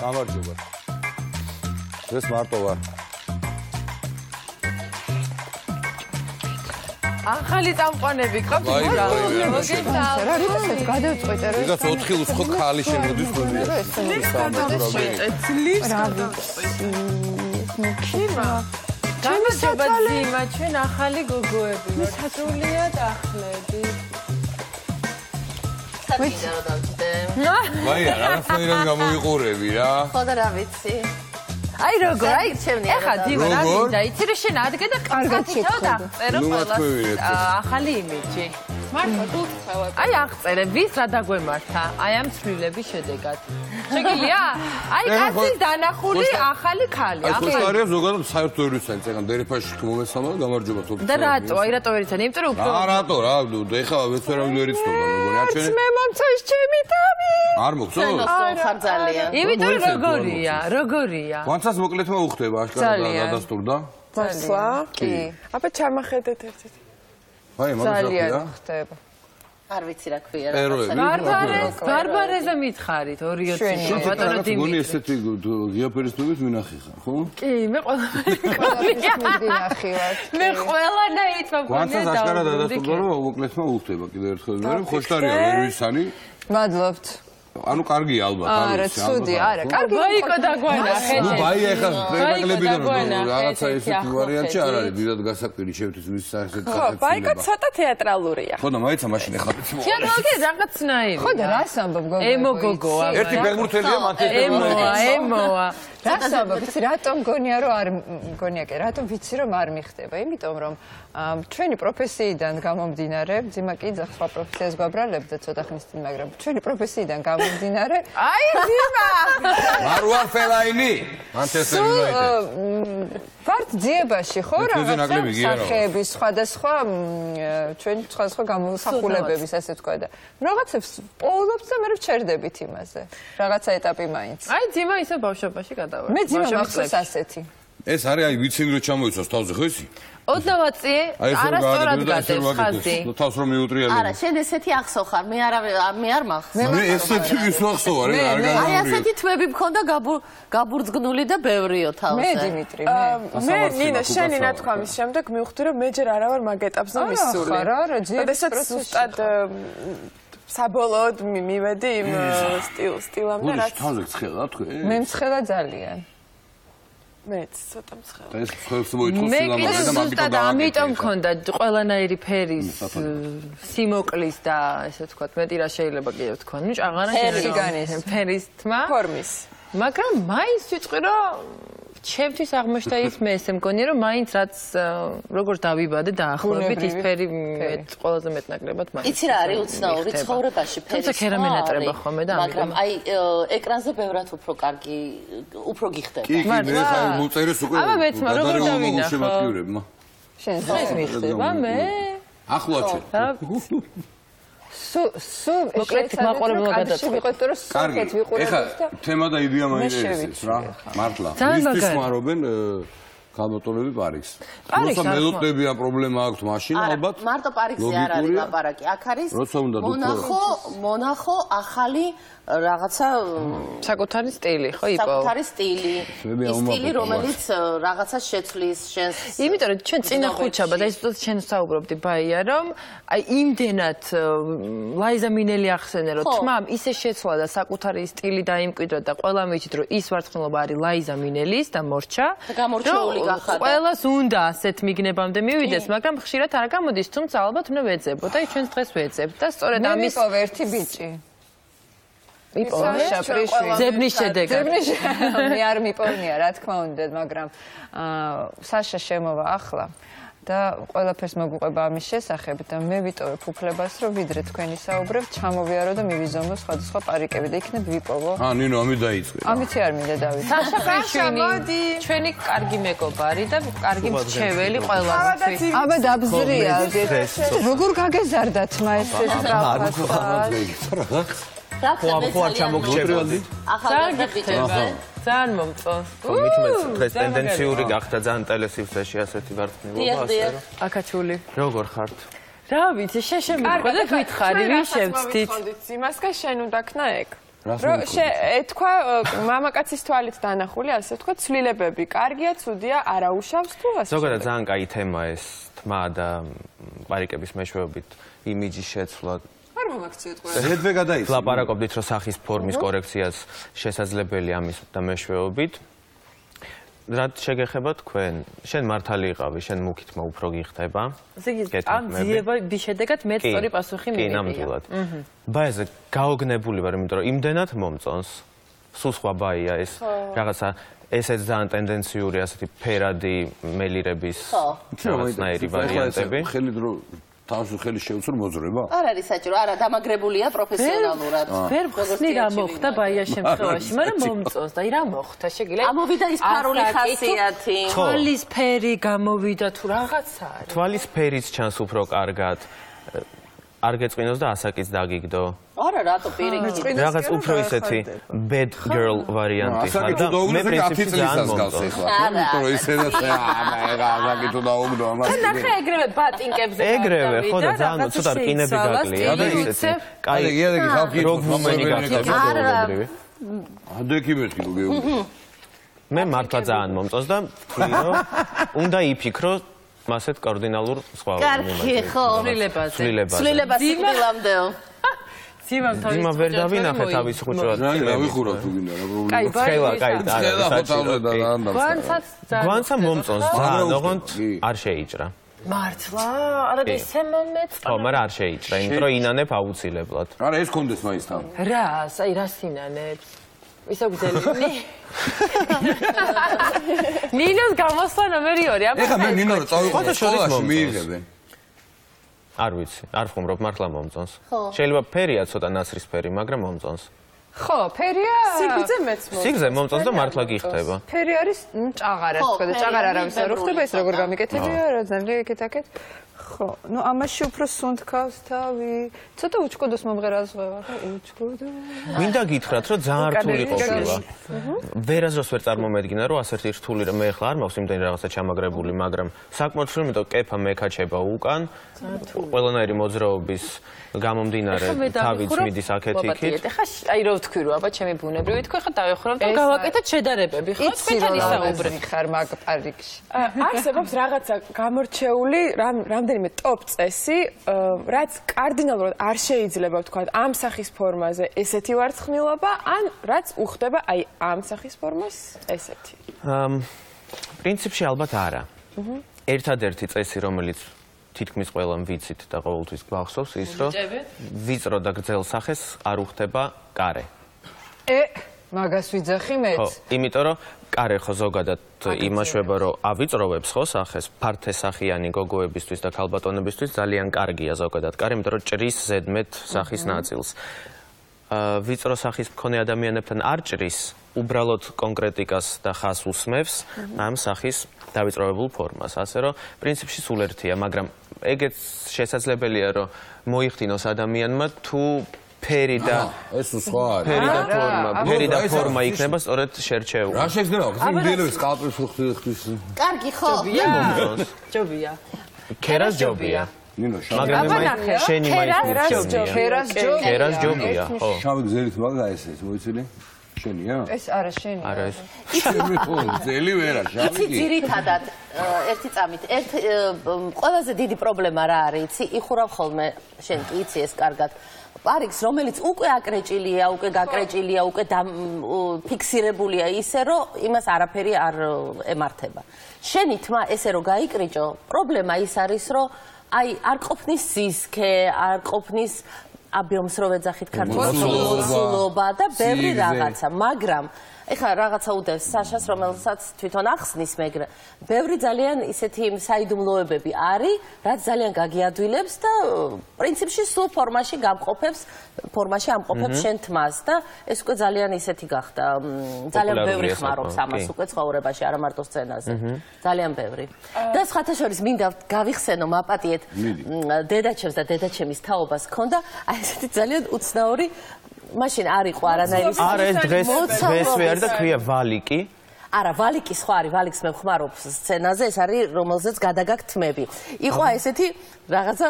გამარჯობა. ეს მარტო ვარ. ახალი წამყვანები ყავთ? რა როდესაც გადავწყვეტე რომ ვიღაც 4 უცხო ქალი შემოდის გონია. გამარჯობა ძიმა, ჩვენ ახალი გოგოები ვართ. სრულიად ახლები. საჭირო რა დავჭდე. ვაი, არაფერად გამოიყურები რა. ხო და რა ვიცი. აი როგორ, აი ეხა ძიმა რა მინდა, იცი რომ შენ ადგე და კარგად შეხედა. წერო ყველას ახალი იმიჯი. მართლა გულწრფელად. აი აღწერე, ვის რა დაგვემართა, აი ამ ცვლილების შედეგად. შეგიძლია? აი კაცის დანახული ახალი ქალი. აი ხოთარია ზოგადად საერთოდ ვერ ვიცი, წეგან დერეფაში მომესალმა და გამარჯობა თო. და რატო? აი რატო ვერ იცანი? იმიტომ რომ უფრო რატო რა, ეხლა ვეცერავინ ვერ იცნობა მეგონი, არ ჩვენ მე მომწონს ჩემი თავი. არ მოგწონს? ხარ ძალიან. იმიტომ როგორია? ვანცას მოკლეთმა უხდება, აშკარად დადასტურდა. მართლა? კი. აბა ჩამახედეთ ერთით. აი, მაგას ძალიან რა ხდება. არ ვიცი რა ქვია პეროები. ბარბარეზე მითხარით 2-20 ბატონო დიმიტრი. გონი ესეთი ღიაპერისტობის მინახი ხარ, ხო? კი, მე მინახი ვარ. მე ყველანაირად მოგონია. ვანცას აშკარად დადასტურდა, რომ მოკლეთმა უხდება კიდევ ერთხელ. მე ხოშტარია ვერ ვიცანი. მადლობთ. ანუ კარგია ალბათ, არა, ცუდი, არა, კარგი. ბაიკო დაგვენახე. ნუ ბაი ახლა პრემიალებიდან რაღაცა ესეთი ვარიანტი არ არის, დიდად გასაკვირი შევთვის მის საერთოდ ხო, ბაიკო ცოტა თეატრალურია. ხო და მაიცა მაშინ ახლა თეატრალურია რაღაცნაირი. ხო და რას ამბობ გოგო? ემო გოგოა. ერთი ბელმურთელია მათე ემოა. რას ამბობ? იცი რატომ გონია რომ არ გონია კი, რატომ ვიცი რომ არ მიხდება? იმიტომ რომ ჩვენი პროფესიიდან გამომდინარე, ძიმა კი სხვა პროფესიას გვაბრალებდა ცოტა ხნის წინ, მაგრამ ჩვენი პროფესიიდან გამომდინარე, აი ძიმა! მარუან ფელაინი, Manchester United. ვართ ძიებაში ხო რაღაცა სახეების სხვადასხვა ჩვენი სხვადასხვა გამოსახულებების ასე თქვა და რაღაცებს პოულობთ და მე ვჩერდებით იმაზე. რაღაცა ეტაპი მაინც. აი ძიმა ისე ბავშვობაში გადავარ. მე ძიმა მახსოვს ასეთი. ეს არის აი ვიცინი რომ ჩამოიცავს თავზე ხო ისი? 20-ზე არასწორად გატევს ხაზი. თავს რომ მიუტრიალებ. არა, შენ ესეთი ახსო ხარ, მე არ მახსოვს. მე ესეთი ვის ახსო ვარ, არ გამომივიდა. აი ასეთი თვები მქონდა გაბურძგნული და ბევრიო თავზე. მე დიმიტრი, მე ნინა, შენი ნათქვამის შემდეგ მივხვდი რომ მე ჯერ არა ვარ მაგ ეტაპზე მისული. არა, როდესაც ზუსტად საბოლოოდ მივედი იმ სტილამდე რაც თავზე ცხელა თქვი? მე მცხელა ძალიან. მეც ცოტა მცხელა. და ეს ხელს მოიწყოს მე სილამაზე და მაგით ზუსტად ამიტომ მქონდა ყველანაირი ფერის სიმოკლის და ესე ვთქვათ, მეტი რა შეიძლება კიდევ თქვა. ნუ ჭაღარა შეიძლება ფერის თმა. ფორმის. მაგრამ მაინც ვიწყი რომ ჩემთვის აღმოჩნდა ის მე ესე მგონია რომ მაინც რაც როგორ დავიბადე დაახლოებით ის ფერი ყველაზე მეტნაკლებად მაინც. იცი რა არის უცნაური ცხოვრებაში ფერის. თუმცა ქერა მენატრება ხოლმე და მაგრამ აი ეკრანზე ბევრად უფრო კარგი უფრო გიხდება. კი, მე ხარ მოწერეს უკვე. აბა მეც მაგრამ როგორ დავინახო? შემატკივრებმა. შენ ეს მიხდება მე. ახლა ჩე. სუ მოკლედ მაყურებელმა გადაწყვეტა. ვიყოთ რომ სულეთ ვიყურებთ ეხლა და თემა და იდეა მაინტერესებს რა. მართლა. ვისთვის ხმარობენ გამოტოლები პარიზს. როცა მელოდებია პრობლემა აქვს მაშინ ალბათ. მარტო პარიზზე არ არის ლაპარაკი. აქ არის მონახო ახალი რაღაცა საკუთარი სტილი, ხო, იპოვო. საკუთარი სტილი. ის სტილი, რომელიც რაღაცას შეცვლის შენს. იმიტომ რომ ჩვენ წინა ხუთშაბათ და ის ჩვენ საუბრობდი ბაია, რომ აი იმდენად ლაიზა მინელი ახსენე, რომ თმამ ისე შეცვლა და საკუთარი სტილი დაიმკვიდრა და ყველა მიჩით, რომ ის ვარცხნილობა არის ლაიზა მინელის და მორჩა. და გამორჩეული გახადა. ყველას უნდა ასეთ მიგნებამდე მივიდეს, მაგრამ ხშირად არ გამოდის, თუმცა ალბათ უნდა ვეძებო და ჩვენს დღეს ვეძებთ და სწორედ ამის ერთი ბიჭი. ძებნის შედეგად. მე არ მიპოვნია, რა თქმა უნდა, მაგრამ საშა შემოვა ახლა და ყველაფერს მოგუყვება ამის შესახებ და მე ვიტოვებ უფლებას, რომ ვიდრე თქვენი საუბრებთ, ჩამოვიარო და მივიზომო სხვადასხვა პარიკები და იქნებ ვიპოვო. ნინო, ამით დაიწყე. ამით არ მინდა დავიწყო. საშა ფრიშვინი, ჩვენი კარგი მეგობარი და კარგი მრჩეველი ყველასთვის. აბა დაბზრია. როგორ გაგეზარდათ მა ეს სწრაფად? ხო არ ჩამოგჭებოდი. ახლა გიხდება. ძალიან მომწონს. მithumet დღეს ტენდენციური გახდა ძალიან ტელესივრცეში ასეთი ვარცხნილობა ასე რომ. აკაჩული. როგორ ხართ? რა ვიცი, შეშემიხვდა და გითხარი, ვინ შევცდით. იმას გა შენ უნდა ქნა ეგ. რომ ეთქვა მამაკაცის თვალით დანახული, ასე თქვა, ცვლილებები კარგია, ცუდია, არა უშავს თუ ასე. ზოგადად ძალიან კაი თემა ეს თმა და პარიკების მეშვეობით იმიჯის შეცვლა. არ მომაქციოთ ყველა. ზედვე გადაიცი. ლაპარაკობდით, რომ სახის ფორმის კორექციას შესაძლებელი ამის და მეშვეობით. რაც შეგეხება თქვენ, შენ მართალი იყავი, შენ მუქითმა უფრო გიხდება. ამ ძიების შედეგად მე სწორი პასუხი მივიღია. კი, ნამდვილად. ბაიაზე გაოგნებული ვარ, იმიტომ რომ იმდენად მომწონს. სულ სხვა ბაია ეს. რაღაცა ესეც ძალიან ტენდენციური ასეთი ფერადი მელირების რაღაცნაირი ვარიანტები. ხელი დრო თავის ხელი შეუცურ მოძრება? არ არის საჭირო, არა, დამაგრებულია პროფესიონალურად. ვერ ხსნი რა მოხდა ბაიას შემთხვევაში, მაგრამ მომწონს და რა მოხდა, შეგიძლია. ამოვიდა ის ფარული ხასიათი. თვალის ფერი გამოვიდა თუ რაღაცა არის. თვალის ფერიც ჩანს უფრო კარგად. არ გეწყინოს და ასაკიც დაგიგდო. არა, რატო პირიქით. რაღაც უფრო ისეთი bad girl ვარიანტი ხარ და მე პრინციპში ძალიან მომწონს. იმიტომ რომ ისე ასაკი თუ დაუგდო ამას. ნახე ეგრევე ბატინკებზე. ეგრევე, ხო და ძალიან ცოტა რკინები გაკლია და ისეთი. კაი, იგი ხალხი როგვუმენი გახდა. ადექი მეთქი გეუბნები. მე მართლა ძალიან მომწონს და ვთვლი რომ უნდა იფიქრო მასეთ კორდინალურ სხვა კარგი, ხო. ცვლილებაზე. სიკვდილამდეო. ძიმა ვერ დავინახე თავის ხუჭრად. რა ვიხურავ თუ გინდა რა პრობლემა. კაი, ცხელა, კაი, გვანცაც გვანცა მომწონს ძალიან, ოღონდ არ შეიჭრა. მართლა, არა ისე მომეწყდა. ხო, მაგრამ არ შეიჭრა, იმიტომ რომ ინანებ აუცილებლად. არა, ეს კონდეს მაინც თან. რა, აი რა სინანებს? ისე გძელი. ნინოს გამოსვლა ნომერი 2. ეხლა მე ნინო რო წავიყო სკოლაში მიიღებენ. არ ვიცი, არ ვხუმრობ, მართლა მომწონს. შეიძლება ფერია ცოტა ნაცრისფერი, მაგრამ მომწონს. ხო, ფერია. სიგრძე მეც მომწონს. სიგრძე მომწონს და მართლა გიხდება. ფერი არის ჭაღარა, თქვა და ჭაღარა არავის არ უხდება, ეს როგორ გამიკეთებია, რა ძალიან ეკეთაკეთ. ხო, ну ამაში უფრო სუნთქავს თავი. ცოტა უჩქოდოს მომღერალზღება და უჩქოდო. მინდა გითხრათ, რომ ძალიან რთული ყოფილა. ვერასდროს ვერ წარმომედგინა, რომ ასეთი რთული მე ახლა არ მაქვს იმდენი რაღაცა ჩამაგრებული, მაგრამ საკმაოდ რთული, იმიტომ კეფა მეკაჩება უკან. ყველანაირი მოძრაობის გამომდინარე თავიც მიდის აქეთ-იქით. ეხლა აი რო ვთქვი რომ აბა ჩემი ბუნებრივი თქვი ხა დავეხურავ და გავაკეთეთ შედარებები, ხო? თქვენ ისაუბრეთ ხარ მაგ პარიკში. არსებობს რაღაცა გამორჩეული რამდენიმე ტოპ წესი, რაც კარდინალურად არ შეიძლება ვთქვა ამ სახის ფორმაზე ესეთი ვარცხნილობა, ან რაც უხდება აი ამ სახის ფორმას ესეთი. პრინციპში ალბათ არა. ერთადერთი წესი, რომელიც თითქმის ყველამ ვიცით და ყოველთვის გვახსოვს ის, რომ ვიწრო და გრძელ სახეს არ უხდება კარე. მაგას ვიძახი მეც. ხო, იმიტომ რომ კარე ხო ზოგადად იმაშვება, რომ ავიწროვებს ხო სახეს ფართესახიანი გოგოებისთვის და ქალბატონებისთვის ძალიან კარგია ზოგადად კარე, იმიტომ რომ ჭრის ზედმეტ სახის ნაწილს. ვიწრო სახის მქონე ადამიანებთან არ ჭრის, უბრალოდ კონკრეტიკას და ხას უსმევს ამ სახის დავიწროვებულ ფორმას, ასე რომ პრინციპში სულ ერთია, მაგრამ ეგეც შესაძლებელია, რომ მოიხდინოს ადამიანმა თუ ფერი და ეს სხვა არის. ფერი და ფორმა იქნება სწორედ შერჩეული. რა შეგძნება? იმდენობის კალპებს ხთვის. კარგი ხო? ჯობია. ქერას ჯობია. ნინო, მაგრამ შენი მაინც ქერას ჯობია, ხო. შავი გზელით მაგა ეს მოიცილი? შენია? ეს არა შენი. არა ეს. შენი ხო, ძელი ვერა, შავი. იცი ძირითადად ერთი წამით, ყველაზე დიდი პრობლემა რა არის, იცი? იხურავ ხოლმე, შენ კი იცი ეს კარგად. პარიკს, რომელიც უკვე აკრეჭილია, უკვე გაკრეჭილია, უკვე ფიქსირებულია ისე, რომ იმას არაფერი არ ემართება. შენი თმა ესე რომ გაიკრიჭო, პრობლემა ის არის, რომ აი არ ყოფნის სისქე, არ ყოფნის აბიომს რო ვეძახით ქართულობა და ბევრი რაღაცა, მაგრამ ეხლა რაღაცა უდევს საშას, რომელსაც თვითონ ახსნის, მაგრამ ბევრი ძალიან ისეთი საიდუმლოებები არის, რაც ძალიან გაგიადვილებს და პრინციპში სულ ფორმაში ამყოფებს შენ თმას და ეს უკვე ძალიან ისეთი გახდა, ძალიან ბევრი ხმარობს ამას უკვე ცხოვრებაში, არა მარტო სცენაზე. ძალიან ბევრი. და სხვათა შორის მინდა გავიხსენო, მაპატიეთ დედაჩემს და დედაჩემის თაობას ჰქონდა, აი ესეთი ძალიან უცნაური მაშინ არ იყო არანაირი არა ეს დღეს ვერ და ქვია ვალიკი არა ვალიკი სხვა არის ვალიკს მე ვხმარობ სცენაზე ეს არის რომელზეც გადაგაქვს თმები იყო ესეთი რაღაცა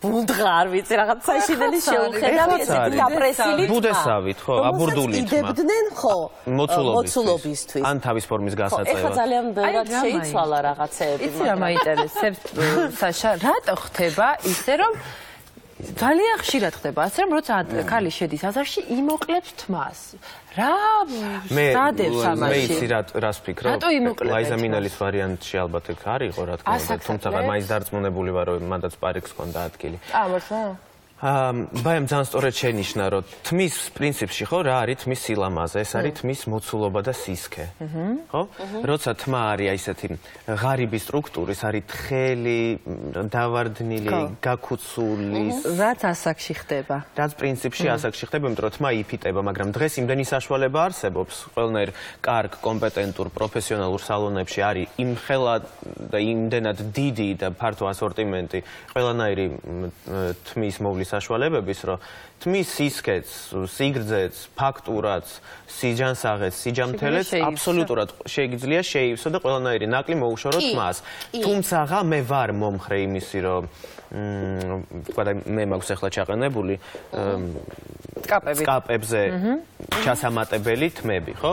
ბუნდღა არ ვიცი რაღაც საშინელი შეუხედავი ესეთი დაპრესილი ბუდესავით ხო აბურდული თმა იდებდნენ ხო მოცულობისთვის ან თავის ფორმის გასაწევად ეხლა ძალიან ბევრად შეიცვალა რაღაცეები იცი რა მაინტერესებს საშა რატო ხდება ისე რომ ძალიან ხშირად ხდება ასე რომ როცა ქალი შედის აზარში იმოკლებს თმას რა სადებს ამაში მე იცი რას ფიქრობ ლაიზა მინელის ვარიანტში ალბათ ეგ არ იყო რა თქმა უნდა თუმცა მაინც დარწმუნებული ვარ რომ მანდაც პარიკს ჰქონდა ადგილი მართლა ბაემ ძალიან სწორედ შენიშნა რომ თმის პრინციპში ხო რა არის თმის სილამაზე ეს არის თმის მოცულობა და სისქე ხო როცა თმა არის ისეთი ღარიბი სტრუქტურის არის თხელი დავარდნილი გაქუცული რაც ასაკში ხდება რაც პრინციპში ასაკში ხდება იმიტომ რომ თმა იფიტება მაგრამ დღეს იმდენი საშუალება არსებობს ყველნაირ კარგ კომპეტენტურ პროფესიონალურ სალონებში არის იმხელა და იმდენად დიდი და ფართო ასორტიმენტი ყველანაირი თმის მოვლის საშუალებების რომ თმის სისქეც, სიგრძეც, ფაქტურაც, სიჯანსაღეც, სიჯამთელეც აბსოლუტურად შეიძლება შეივსო და ყველანაირი ნაკლი მოუშორო თმას. თუმცა მე ვარ მომხრე იმისი რომ მე მაქვს ახლა ჩაყენებული სკაპებზე ჩასამატებელი თმები, ხო?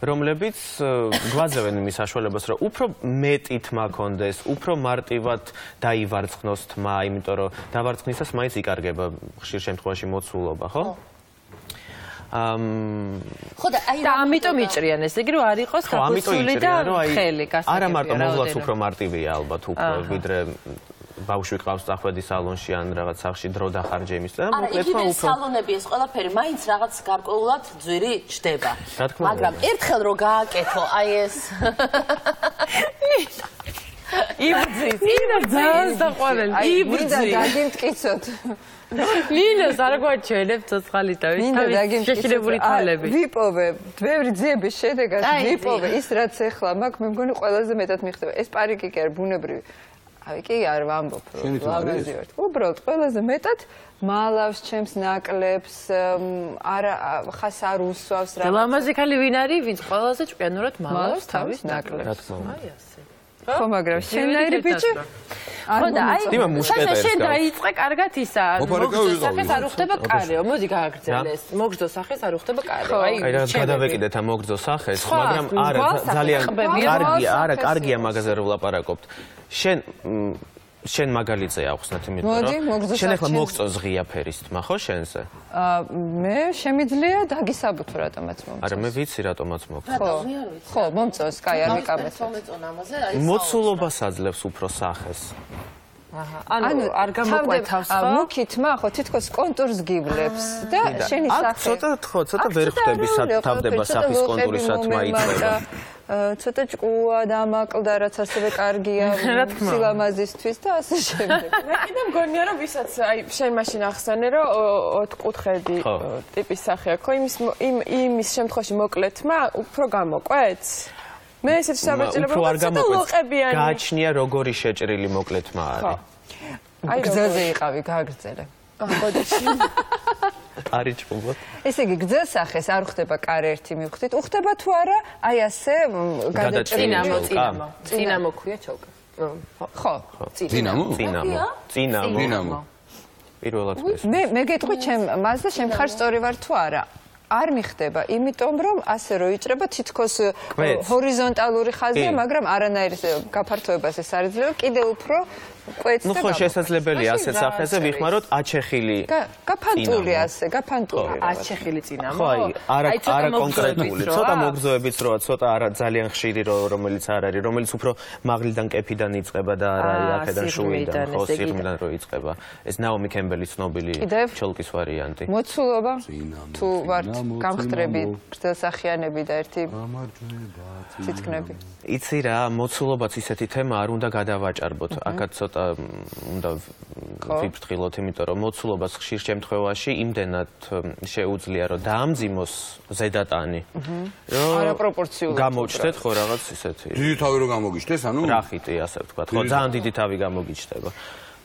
რომლებიც გვაძლევენ იმის საშუალებას, რომ უფრო მეტი თმა კონდეს, უფრო მარტივად დაივარცხნოს თმა, იმიტომ რომ დავარცხნისას მაინც იკარგება ხშირ შემთხვევაში მოცულობა, ხო? ხო და ამიტომ იჭრიან ესე იგი რომ არ იყოს გაქუსული და ხელი გასაგებია. არა მარტო მოვლაც უფრო მარტივია ალბათ უფრო ვიდრე ბავშვი ყავს წახვედი სალონში ან რაღაც სახში დრო დახარჯე იმის და მოკლედმა უფრო სალონები ეს ყველაფერი მაინც რაღაც გარკვეულად ძვირი ჩდება მაგრამ ერთხელ რო გააკეთო აი ეს იბძის ძალიან დაყვანელი იბძის დაგიმტკიცოთ ლინოს არ გვაჩვენებ ცოცხალი თავის შეშინებული თვალები ვიპოვე ბევრი ძიების შედეგად ვიპოვე ის რაც ეხლა მაქვს მე მგონი ყველაზე მეტად მიხდება ეს პარიკი კი არ ბუნებრივი აი კი არ ვამბობ რომ ლამაზი ვარ. უბრალოდ ყველაზე მეტად მალავს ჩემს ნაკლებს, ხას არ უსვავს რა. ლამაზი ქალი ვინ არის, ვინც ყველაზე ჭკვიანურად მალავს თავის ნაკლებს. აი ასე. ხო, მაგრამ შენაირი ბიჭი ხო და აი დიმა მუშკეტერს შენ დაიწყე კარგად ისა მოგძო სახეს არ უხდება კარეო მოდი გააგრძელეს მოგძო სახეს არ უხდება კარეო აი რაღაც გადავეკიდეთ ამ მოგძო სახეს მაგრამ არა ძალიან კარგია მაგაზე რომ ვლაპარაკობთ შენ მაგალითზე ახსნათ იმიტომ რომ შენ ახლა მოგწონს ღია ფერის თმა ხო შენზე მე შემიძლია დაგისაბუთო რატომაც მომწონს არა მე ვიცი რატომაც მოგწონს ხო მომწონს კაი არ მიკამეთ მოცულობას აძლევს უფრო სახეს ანუ არ გამოკვეთავს ხო მუქი თმა ხო თითქოს კონტურს გივლებს და შენი სახე ცოტა ვერ ხვდები თავდება სახის კონტურისა თმა იწება ცოტა ჭკუა დამაკლდა რაც ასევე კარგია სილამაზისთვის და ასე შემდეგ. მე კიდე მგონია რომ ვისაც აი შენ მაშინ ახსენე რომ ოთხკუთხედი ტიპის სახე აქვს ხო იმის შემთხვევაში მოკლეთმა უფრო გამოკვეთს მე ესეც საბჭოდება რომ ცოტა ლოყებიანი გააჩნია როგორი შეჭრილი მოკლეთმა არის აი გზაზე იყავი გააგრძელე ბოდიში არის ჭუბოთ ესე იგი გზას სახეს არ ხდება კარ ერთი მივხვდით უხდება თუ არა აი ასე წინამო ქვია ჩოკა ხო წინამო პირველად მე გეტყვი ჩემ მასზე შემხარ სწორი ვარ თუ არა არ მიხდება იმიტომ რომ ასე რო იჭრება თითქოს ჰორიზონტალური ხაზია მაგრამ არანაირ გაფართოებას ეს არ იძლევა კიდე უფრო კვეთს და ნუ ხო შესაძლებელია ასეთ სახეზე ვიხმაროთ აჩეხილი გაფანტული ასე გაფანტული აჩეხილი წინამო ხო აი არა კონკრეტული ცოტა მოგზოებიც როა ცოტა არა ძალიან ხშირი რომელიც არ არის რომელიც უფრო მაღლიდან კეფიდან იწყება და არა აქედან შუიდან ხო სიღრმიდან რო იწყება ეს ნაომი კემბელის ცნობილი ჩოლკის ვარიანტი მოცულობა თუ ვართ გამხდრები გრძელსახიანები და ერთი ციცკნები იცი რა მოცულობაც ისეთი თემა არ უნდა გადავაჭარბოთ აქაც უნდა ვიფრთხილოთ, იმიტომ რომ მოცულობას ხშირ შემთხვევაში იმდენად შეუძლია რომ დაამძიმოს ზედატანი. არაპროპორციულად. გამოჩნდეთ ხო რაღაც ისეთი. დიდი თავი რომ გამოგიჩნდეს, ანუ რახიტი ასე ვთქვათ. ხო, ძალიან დიდი თავი გამოგიჩნდება.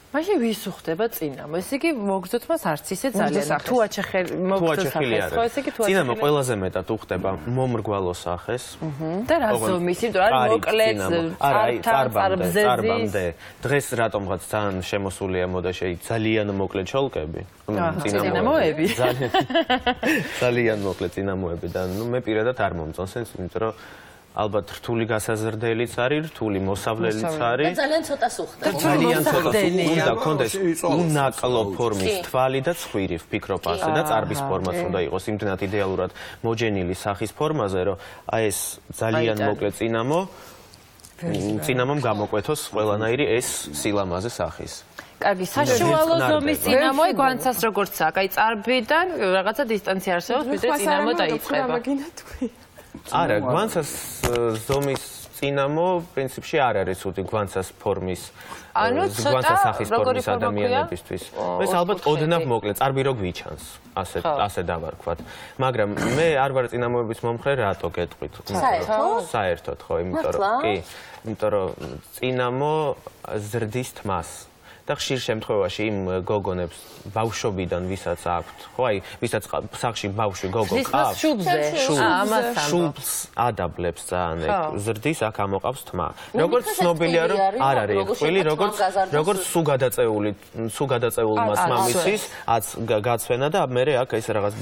მაშინ ვის უხდება წინამო? ესე იგი მოგზოთ მას არც ისე ძალიან. თუ აჩეხელი მოგზოთ სახეს, ხო ესე იგი თუ წინამო ყველაზე მეტად უხდება მომრგვალო სახეს. და რა ზომის, იმიტომ რომ მოკლეც წარბამდე. დღეს რატომღაც ძალიან შემოსულია მოდაში ძალიან მოკლე ჩოლკები. წინამოები. ძალიან მოკლე წინამოები და მე პირადად არ მომწონს ეს, იმიტომ რომ ალბათ რთული გასაზრდელიც არის, რთული მოსავლელიც არის. და ძალიან ცოტა სუხდება. ძალიან ცოტა უნდა კონდეს უნაკლო ფორმის თვალი და ცხვირი, ვფიქრობ ასე და წარბის ფორმაც უნდა იყოს იმდენად იდეალურად მოჯენილი სახის ფორმაზე, რომ აი ეს ძალიან მოკლე წინამომ გამოკვეთოს ყველანაირი ეს სილამაზე სახის. კარგი, საშუალო ზომის წინამოი გვანცას როგორც აქვს, აი წარბიდან რაღაცა დისტანცია არსებობს, ვიდრე წინამო დაიწყება. არა, გვანცას ზომის წინამო პრინციპში არ არის უთი გვანცას ფორმის გვანცას სახის ფორმის ადამიანებისთვის. ეს ალბათ ოდნავ მოკლე, წარბი რო გვიჩანს, ასე დავარქვათ. მაგრამ მე არ ვარ წინამოების მომხრე, რატო გეტყვით? საერთოდ ხო, იმიტომ რომ კი, იმიტომ რომ წინამო ზრდის თმას. და ხშირ შემთხვევაში იმ გოგონებს ბავშვობიდან ვისაც აქვთ, ხო, აი, ვისაც სახში ბავშვი გოგო ყავს, შუბლს ადაბლებს ძალიან, ზრდის აქ ამოყავს თმა. როგორც ცნობილია, რომ არ არის ხვილი, როგორც სულ გადაწეულმა მამისის გაცვენა და მე აქ ეს რაღაც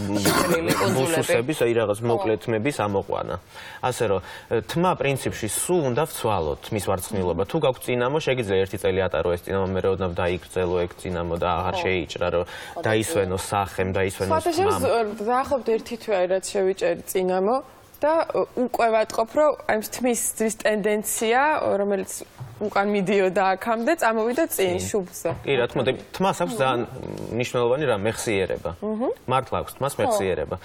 ბუსუსების, აი რაღაც მოკლე თმების ამოყვანა. ასე რომ თმა პრინციპში სულ უნდა ვცვალოთ თმის ვარცხნილობა. თუ გაქვთ წინამო, შეგიძლია ერთი წელი ატარო ეს წინამო, მე ოდნავ დაიგრძელო ეგ წინამო და აღარ შეიჭრა, რომ დაისვენო სახემ, დაისვენო თმამ. დაახლოებით ერთი თვე რაც შევიჭერი წინამო და უკვე ვატყობ, რომ აი თმის ზრის ტენდენცია, რომელიც უკან მიდიოდა აქამდე, წამოვიდა წინ შუბლზე. კი, რა თქმა უნდა, თმას აქვს ძალიან მნიშვნელოვანი რა მეხსიერება. მართლა აქვს თმას მეხსიერება.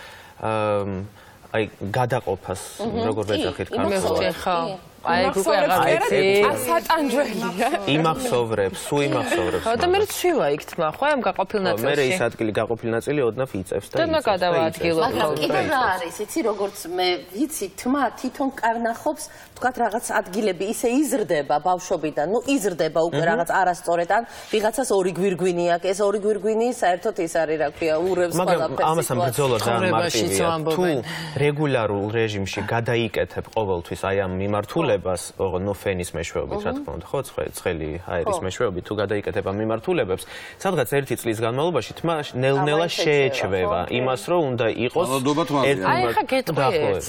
აი გადაყოფას როგორ ვეძახით კანონში ხო აი უკვე აღარ სატანჯველია იმახსოვრებს სუ იმახსოვრებს ხო და მე ცვივა იქ თმა ხო ამ გაყოფილ ნაწილში მე ის ადგილი გაყოფილ ნაწილი ოდნავ იწევს და და გადავაადგილო მაგრამ კიდევ რა არის იცი როგორც მე ვიცი თმა თვითონ კარნახობს თქვათ რაღაც ადგილები ისე იზრდება ბავშვობიდან ნუ იზრდება უკვე რაღაც არასწორად ან ვიღაცას ორი გვირგვინი აქვს ეს ორი გვირგვინი საერთოდ ის არის რა ქვია ურევს ყველაფერს მაგრამ ამასთან ბრძოლა ძალიან მარტივია თუ რეგულარულ რეჟიმში გადაიკეთებ ყოველთვის აი ამ მიმართულებას ნუ ფენის მეშვეობით რა თქმა უნდა ხო ცხელი აერის მეშვეობით თუ გადაიკეთებ ამ მიმართულებებს სადღაც ერთი წლის განმავლობაში თმა ნელ-ნელა შეეჩვევა იმას რომ უნდა იყოს აი ხა გეტყვით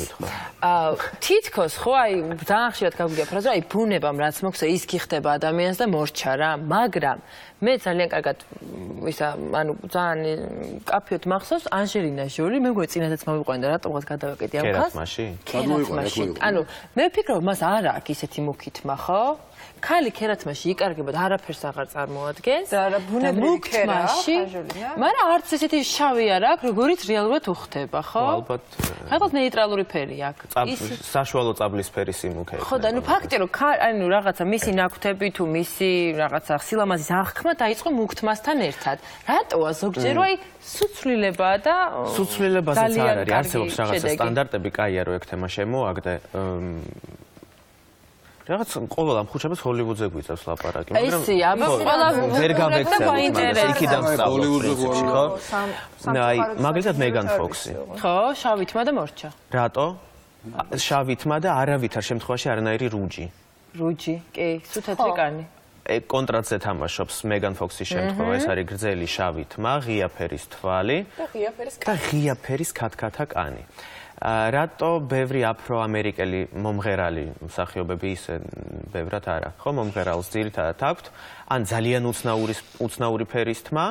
თითქოს ხო აი ძალიან ხშირად გაგვიგია ფრაზა აი ბუნებამ რაც მოხდა ის გიხდება ადამიანს და მორჩა რა მაგრამ მე ძალიან კარგად ისა ანუ ძალიან კაფეოთ მახსოვს ანჟელინა ჟოლი მე მგონი წინადაც მოვიყვანდა რატომღაც გადავაკეთე ამ ხალხს კერათმაში ანუ მე ვფიქრობ მას არ აქვს ისეთი მუქი თმა ხო ქალი კერათმაში იკარგებოდა არაფერს აღარ წარმოადგენს და ბუნებრივი კერათმაში მაგრამ არც ესეთი შავი არ აქვს როგორიც რეალურად უხდება ხო ალბათ რაღაც ნეიტრალური ფერი აქვს ის საშუალო წაბლის ფერის სიმუქე ხო და ნუ ფაქტია რომ ანუ რაღაცა მისი ნაკვთები თუ მისი რაღაცა სილამაზის აღქმა დაიწყო მუქ თმასთან ერთად რატოა ზოგჯერ აი სუცვლილებაა და სუცვლილებაზეც არ არის არსებობს რაღაცა სტანდარტები კაია რომ ეგ თემა შემოაგდე რაღაც ყოველ ამ ხუჩებას ჰოლივუდზე გვიწევს ლაპარაკი მაგრამ ისე აბა ყველა ვერ გავექცევ იქიდან ჰოლივუდზე ხო აი მაგალითად მეგან ფოქსი ხო შავი თმა და მორჩა რატო შავი თმა და არავითარ შემთხვევაში არანაირი რუჯი კი სულ თეთრი კანი კონტრასტზე თამაშობს მეგან ფოქსის შემთხვევა ეს არის გრძელი შავი თმა ღია ფერის თვალი და ღია ფერის ქათქათა კანი რატო ბევრი აფროამერიკელი მომღერალი მსახიობები ისე ბევრად არა ხო მომღერალს ძირითადად აქვთ ან ძალიან უცნაური ფერის თმა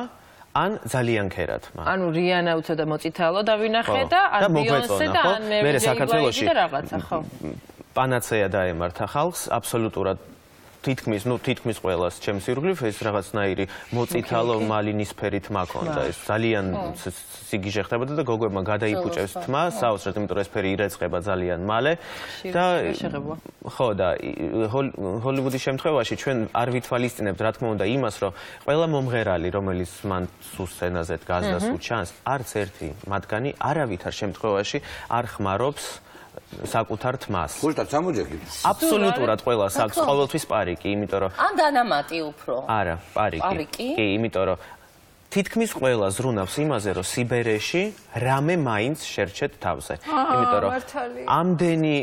ან ძალიან ქერა თმა ანუ რიანა უცოდა მოწითალო დავინახე და ან ბიონსე და ან მე საქართველოში და რაღაცა ხო პანაცეა დაემართა ხალხს აბსოლუტურად თითქმის ყველას ჩემს ირგვლივ ეს რაღაცნაირი მოწითალო მალინისფერი თმა ქონდა ეს ძალიან სიგიჟე ხდებოდა და გოგოებმა გადაიფუჭეს თმა საოცრად იმიტომ რომ ეს ფერი ირეცხება ძალიან მალე და ხო და ჰოლივუდის შემთხვევაში ჩვენ არ ვითვალისწინებთ რა თქმა უნდა იმას რომ ყველა მომღერალი რომელიც მან სულ სცენაზე დგას და სულ ჩანს არც ერთი მათგანი არავითარ შემთხვევაში არ ხმარობს საკუთარ თმას. ხუშტად ჩამოჯექით. აბსოლუტურად ყველას აქვს ყოველთვის პარიკი, იმიტომ რომ ან დანამატი უფრო. არა, პარიკი. კი, იმიტომ რომ თითქმის ყველა ზრუნავს იმაზე, რომ სიბერეში რამე მაინც შერჩეთ თავზე. იმიტომ რომ ამდენი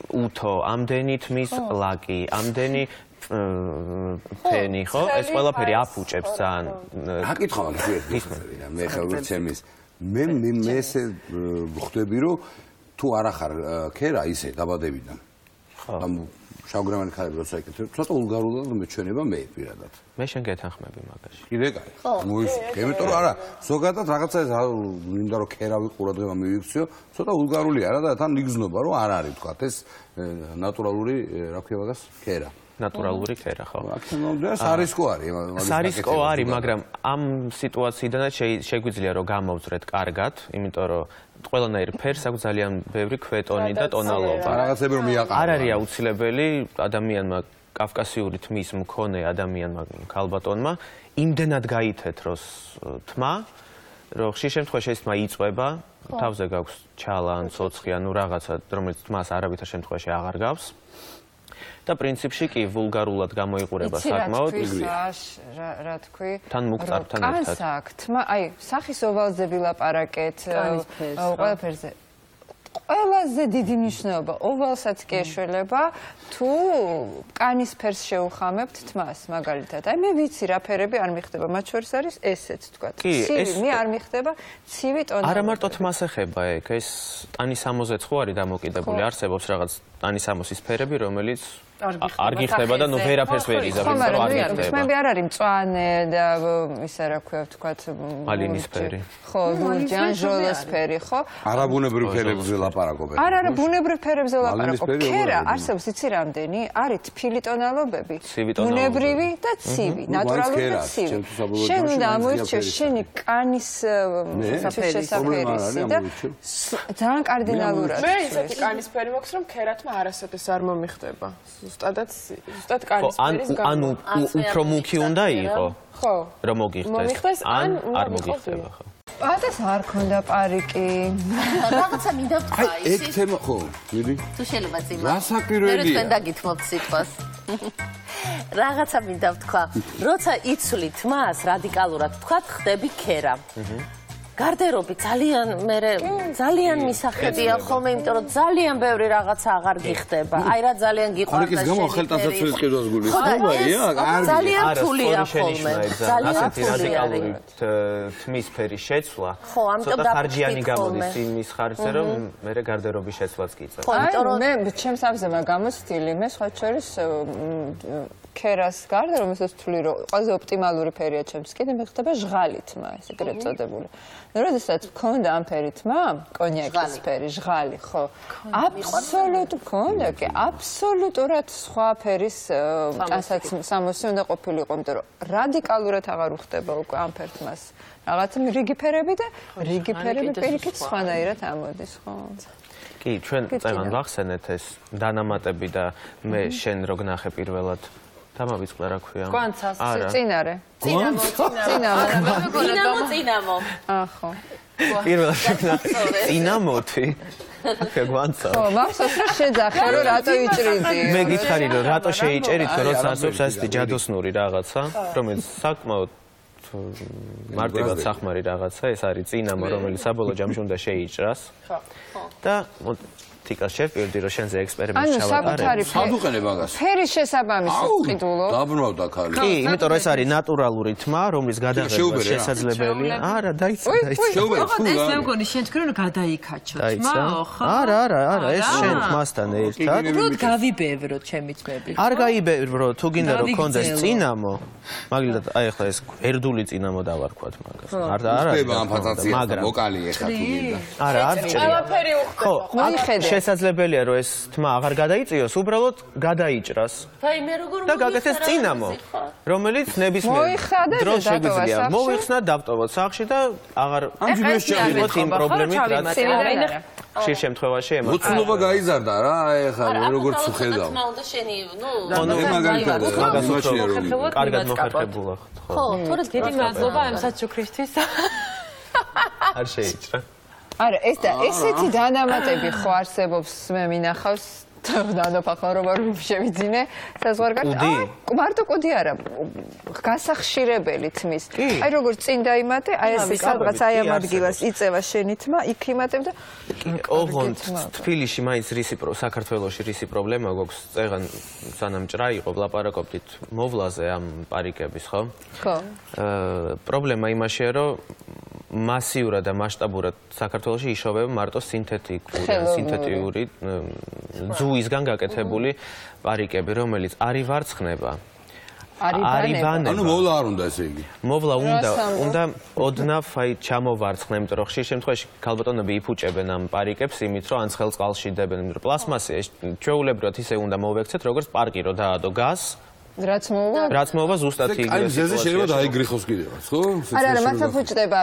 უთო, ამდენი თმის ლაკი, ამდენი ფენი, ხო? ეს ყველაფერი აფუჭებს ძალიან. აკითხავ მე ხალხი ჩემის. მე ესე ხვდები რომ თუ არ ახარ ქერა ისე დაბადებიდან. ამ შავგრემანი ხალხი როცა იკეთებ, ცოტა ვულგარულად მეჩვენება მე პირადად. მე შენ გეთანხმები მაგაში. კიდე კაი. იმიტომ რომ არა, ზოგადად რაღაცა მინდა რომ ქერა ვიყურა დღე მივიქციო, ცოტა ვულგარული არა და თან იგზნობა რომ არ არის თქვა ეს ნატურალური რა ქვია მაგას ქერა. ნატურალური ქერა, ხო? აქნომდა სარისკო არის. სარისკო არის, მაგრამ ამ სიტუაციიდანაც შეგვიძლია რომ გამოვძრეთ კარგად, იმიტომ რომ ყველანაირ ფერს აქვს ძალიან ბევრი ქვეტონი და ტონალობა. რაღაცები რომ მიაყარა. არ არის აუცილებელი ადამიანმა კავკასიური თმის მქონე ადამიანმა ქალბატონმა იმდენად გაითეთროს თმა, რომ ხშირ შემთხვევაში ეს თმა იწვება, თავზე გაქვს ჩალა ან ცოცხი, ანუ რაღაცა, რომელიც თმას არავითარ შემთხვევაში აღარ გავს. და პრინციპში კი ვულგარულად გამოიყურება საკმაოდ იგივეა. რა თქვი? თან მუქწართან ერთად. კანს აქვს თმა, აი, სახის ოვალზე ვილაპარაკეთ, ყველაფერზე. ყველაზე დიდი მნიშვნელობა ოვალსაც კი ეშველება, თუ კანის ფერს შეუხამებთ თმას, მაგალითად. აი, მე ვიცი რა ფერები არ მიხდება, მათ შორის არის ესეც თქვა. ცივი, მე არ მიხდება, ცივი ტონალობა. არა მარტო თმას ეხება ეგ, ეს ტანისამოზეც ხო არის დამოკიდებული, არსებობს რაღაც ტანისამოსის ფერები, რომელიც არ გიხდება და ნუ ვერაფერს ვერ იზამს, რომ არ გიხდება. თმები არ არის მწვანე და ისა რა ქვია ვთქვათ, მალინის-ფერი. ხო, ლურჯი ან ჟოლოსფერი, ხო? არაბუნებრივ ფერებზე ლაპარაკობენ. არა, ბუნებრივ ფერებზე ლაპარაკობ. ქერა არსებობს იცი რამდენი? არის თბილი ტონალობები, ბუნებრივი და ცივი, ნატურალური და ცივი. შენ უნდა ამოირჩიო შენი კანის შესაფერისი და ძალიან კარდინალურად. მე ისეთი კანის ფერი მაქვს, რომ ქერათმა არასოდეს არ მომიხდება. ზუსტად კანის ფერის გამო. ანუ უფრო მუქი უნდა იყო? ხო. რომ მოგიხდეს, ან არ მოგიხდება, ხო? პატას არ ქონდა პარიკი. რაღაცა მინდა ვთქვა ისე. ეგ თემა ხო, მიდი. თუ შეიძლება წიმა. რა საკვირველია? მე თქვენ დაგითმობთ სიტყვას. რაღაცა მინდა ვთქვა. როცა იცვლი თმას რადიკალურად თქვა, ხდები ქერა. გარდერობი ძალიან მისახედია ხოლმე, იმიტომ რომ ძალიან ბევრი რაღაცა აღარ გიხდება. აი რა ძალიან გიყვარდა შენ. ხოლიკის გამო ხელტანსაცმლის ყიდვას გულისხმობია? ძალიან თულია ხოლმე. ძალიან რადიკალური თმის ფერის შეცვლა. ხო, ამიტომ ხარჯიანი გამოდის იმის ხარჯზე, რომ მე გარდერობის შეცვლაც გიწევს. ხო, იმიტომ რომ მე ჩემს აბზემა გამოსტილი, მე სხვა შორის ქერას გარდა რომელსაც ვთვლი რომ ყველაზე ოპტიმალური ფერია ჩემს კიდე მე ხდება ჟღალი თმა, ეს ეგრეთ წოდებული. ნუ როდესაც მქონდა ამ ფერი თმა, კონიაკის ფერი, ჟღალი, ხო. აბსოლუტურად მქონდა, კი, აბსოლუტურად სხვა ფერის ტანსაცმელი უნდა ყოფილიყო, იმიტომ რომ რადიკალურად აღარ უხდება უკვე ამ ფერ თმას. რაღაცა რიგი ფერები და რიგი ფერები პირიქით სხვანაირად ამოდის, ხო. კი, ჩვენ წეგან ვახსენეთ ეს დანამატები და მე შენ რო გნახე პირველად დამავიწყდა რა ქვია? კვანცას, წინარე. წინამო. ახო. პირველად შეგნახე. წინამოთი. აკა კვანცა. ხო, მახსოვს რომ შეძახე რომ რატო იჭრიდი. მე გითხარი რომ რატო შეიჭერით, როცა არსებობს ასეთი ჯადოსნური რაღაცა, რომელიც საკმაოდ მარტივად სახმარი რაღაცა, ეს არის წინამო, რომელიც საბოლოო ჯამში უნდა შეიჭრას. ხო. და თიკას შევპირდი რომ შენზე ექსპერიმენტს ჩავატარებ. სად უყენებ მაგას? ფერის შესაბამისად ყიდულობ. დაბრუნავდა ქალი. კი, იმიტომ რომ ეს არის ნატურალური თმა, რომლის გადაღება შესაძლებელია. არა, დაიცა. შეუბერე. ეს მე მგონი შენ თქვენ რომ გადაიქაჩო თმაო, ხო? არა, ეს შენ თმასთან ერთად. უბრალოდ გავიბევროთ ჩემი თმები. არ გაიბევრო, თუ გინდა რომ კონდეს წინამო, მაგალითად, აი ახლა ეს ერთული წინამო დავარქვათ მაგას. არა, ამ ფანტაზია ვოკალი ეხა თუ გინდა. არა, არ ჭირია. ყველაფერი უხდება. ხო, შესაძლებელია რომ ეს თმა აღარ გადაიწიოს, უბრალოდ გადაიჭრას. აი მე როგორ და გაკეთეს წინამო, რომელიც ნებისმიერ დროს შეგვიძლია მოიხსნა, დავტოვოთ სახლში და აღარ ამჯერად იმ პრობლემით რაც ხშირ შემთხვევაში ემოციაა. მოცულობა გაიზარდა რა, ეხლა როგორც უხედავ. თმა უნდა შენი, ნუ მაგალითად მაგას კარგად მოხერხებულა ხო? ხო, თორე დიდი მადლობა ამ საჩუქრისთვის. არ შეიჭრა. არა, ეს და ესეთი დანამატები ხო არსებობს, მე მინახავს ნანოფახო რომ შევიძინე საზღვარგარეთ. მარტო კუდი არა, გასახშირებელი თმის. აი როგორც წინ დაიმატე, აი ეს სადღაც აი ამ ადგილას იწევა შენი თმა, იქ იმატებ და ოღონდ თბილისში მაინც საქართველოში რისი პრობლემა გვაქვს, წეგან სანამ ჭრა იყო, ვლაპარაკობდით მოვლაზე ამ პარიკების, ხო? ხო. პრობლემა იმაშია, რომ მასიურად და მასშტაბურად საქართველოში იშოვება მარტო სინთეტიური ძუისგან გაკეთებული პარიკები, რომელიც არ ივარცხნება. ანუ მოვლა არ უნდა ესე იგი. მოვლა უნდა ოდნავ აი ჩამოვარცხნე, იმიტომ რომ ხშირ შემთხვევაში ქალბატონები იფუჭებენ ამ პარიკებს იმით, რომ ანცხელ წყალში დებენ, იმიტომ რომ პლასმასი ჩვეულებრივად ისე უნდა მოვექცეთ, როგორც პარკი რო დაადო გას. რაც მოვა ზუსტად იგივე. აი ზეზე შეიძლება დაიგრიხოს კიდევაც, ხო? არა, მართლა ფუჭდება.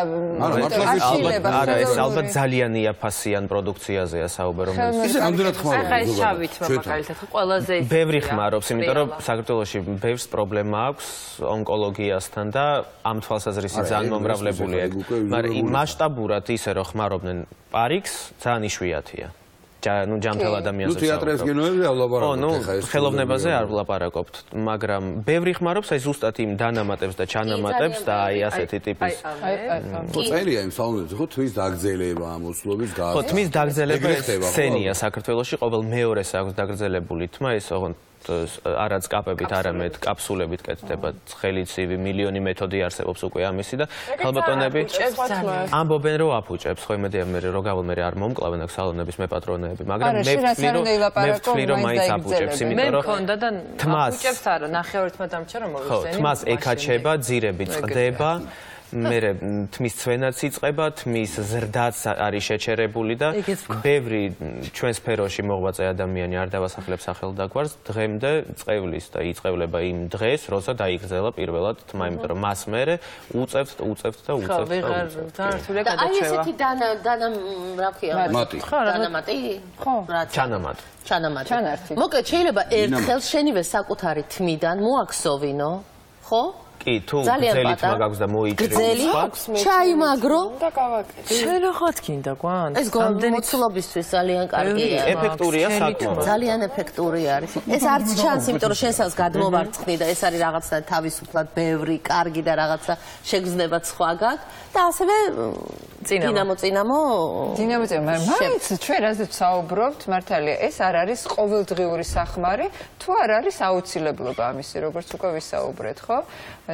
არა, ეს ალბათ ძალიან იაფასიან პროდუქციაზეა საუბარი, რომელიც ისე ამდენად ხმარობს. ახლა ეს შავით მაგალითად ყველაზე ბევრი ხმარობს, იმიტომ რომ საქართველოში ბევრს პრობლემა აქვს ონკოლოგიასთან და ამ თვალსაზრისით ძალიან მომრავლებულია. მაგრამ მასშტაბურად ისე რომ ხმარობდნენ პარიკს, ძალიან იშვიათია. ну ჯამთელ ადამიანზე. ну თეატრეს გენოები არ ვლაპარაკობთ ხა ეს. ხელოვნებაზე არ ვლაპარაკობთ, მაგრამ ბევრი ხმარობს აი ზუსტად იმ დანამატებს და ჩანამატებს და აი ასეთი ტიპის. ხო წერია იმ სალონებზე, ხო თვის დაგრძელება ამოსვლობის გაზ. ხო თვის დაგრძელება სცენია საქართველოში, ყოველ მეორეს აქვს დაგრძელებული თმა, ეს ოღონდ არაც კაპებით, არამედ კაფსულებით კეთდება, ხელიცივი, მილიონი მეთოდი არსებობს უკვე ამისი და ქალბატონები ამბობენ რომ აფუჭებს, ხო იმედია მე რო გავალ მე არ მომკლავენ აქ სალონების მეპატრონეები, მაგრამ მე ვთვლი რომ მაინც აფუჭებს, იმიტომ რომ მქონდა და აფუჭებს არა, ნახევართმა დამჭა რომ მოვიხსენე. ხო, თმას ეკაჩება, ძირები წყდება. მერე თმის ცვენაც იწყება, თმის ზრდაც არის შეჩერებული და ბევრი ჩვენ სფეროში მოღვაწე ადამიანი არ დავასახლებს სახელდაგვარს, დღემდე წყევლის და იწევლება იმ დღეს, როცა დაიგრძელა პირველად თმა, იმიტომ რომ მას მერე უწევთ. ხო, ვიღარ დანართულია გადაჩევა. აი ესეთი რა ქვია? დანამატი? ხო, ჩანამატი. მოკლედ შეიძლება ერთხელ შენივე საკუთარი თმიდან მოაქსოვინო, ხო? კი, თუ გზელი თმა გაქვს და მოიჭრილი აქვს, ჩაიმაგრო და გავაკეთე. შენ რაღაც გინდა გვან? ეს მოცულობისთვის ძალიან კარგია. ეფექტურია საკმაოდ. ძალიან ეფექტური არის. ეს არც ჩანს, იმიტომ რომ შენსაც გადმოვარცხნი და ეს არის რაღაცა თავისუფლად ბევრი, კარგი და რაღაცა შეგრძნებათ სხვაგან და ასევე დინამო, მაინც ჩვენ რაზეც საუბრობთ, მართალია, ეს არ არის ყოველდღიური სახმარი, თუ არ არის აუცილებლობა ამისი, როგორც უკვე ვისაუბრეთ, ხო?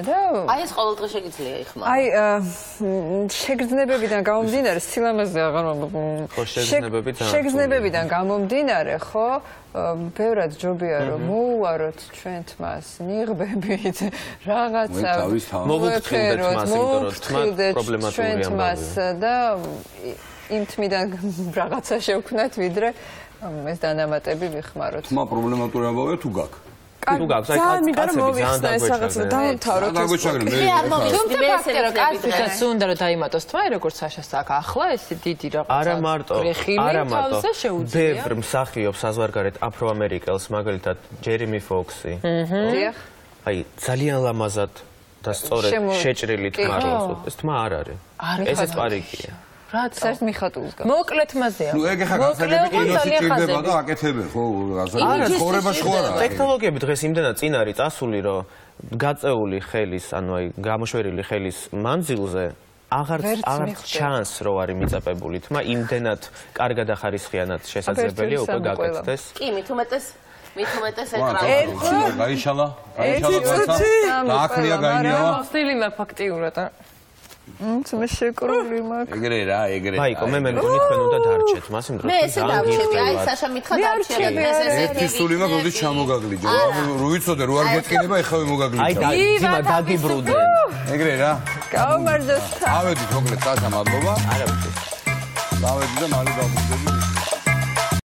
და აი ეს ყოველდღე შეგიძლია იხმარო. აი შეგრძნებებიდან გამომდინარე, სილამაზე აღარ შეგრძნებებიდან გამომდინარე, ხო? ბევრად ჯობია რომ მოუვაროთ ჩვენ თმას, ნიღბებით, რაღაცა მოვუფრთხილდეთ მას, იმიტომ რომ თმა პრობლემატურია თმას და იმ თმიდან რაღაცა შევქნათ, ვიდრე ეს დანამატები ვიხმაროთ. თმა პრობლემატური ამბავია თუ გაქვს? თუ გაქვს, აი კაცები ძალიან დაგვეჩაგრენ. დაგვეჩაგრენ, მე კაცებსაც უნდა რომ დაიმატოს თმა, როგორც საშას აქვს ახლა ეს დიდი რაღაცა. არა მარტო, ბევრ მსახიობს საზღვარგარეთ აფროამერიკელს, მაგალითად ჯერემი ფოქსი. აი ძალიან ლამაზად და სწორედ შეჭრილი თმა აქვს. ეს თმა არ არის. ესეც პარიკია. რაც ერთ მიხატულს გაქვს. მოკლედ მაზეა. ნუ ეგ ეხა გასაგები კინოში ჭირდება და აკეთებენ, ხო, არა, ცხოვრებაში ხო არა. ტექნოლოგიები დღეს იმდენად წინ არის წასული, რომ გაწეული ხელის, ანუ აი გამოშვერილი ხელის მანძილზე აღარ ჩანს, რომ არის მიწებებული თმა, იმდენად კარგად და ხარისხიანად შესაძლებელია უკვე გაკეთდეს. კი, მით უმეტეს ეკრანი. გაიშალა და აქნია გაინიავა. სტილილა ფაქტიურად. მე შეკრული მაქვს. ეგრე რა, ეგრე. მაიკო, მე მეგონი თქვენ უნდა დარჩეთ მას იმ დროს. მე ესე დავჩები, აი საშა მითხა დავჩები. ერთი სული მაქვს, როდის ჩამოგაგლიჯო. რო ვიცოდე, რო არ გეტკინება, ეხავე მოგაგლიჯო. აი ძიმა დაგიბრუნდნენ. ეგრე რა. გავმარჯოთ. ავედით მოკლედ, წათა მადლობა. არა, დავედი და მალე დავუძები.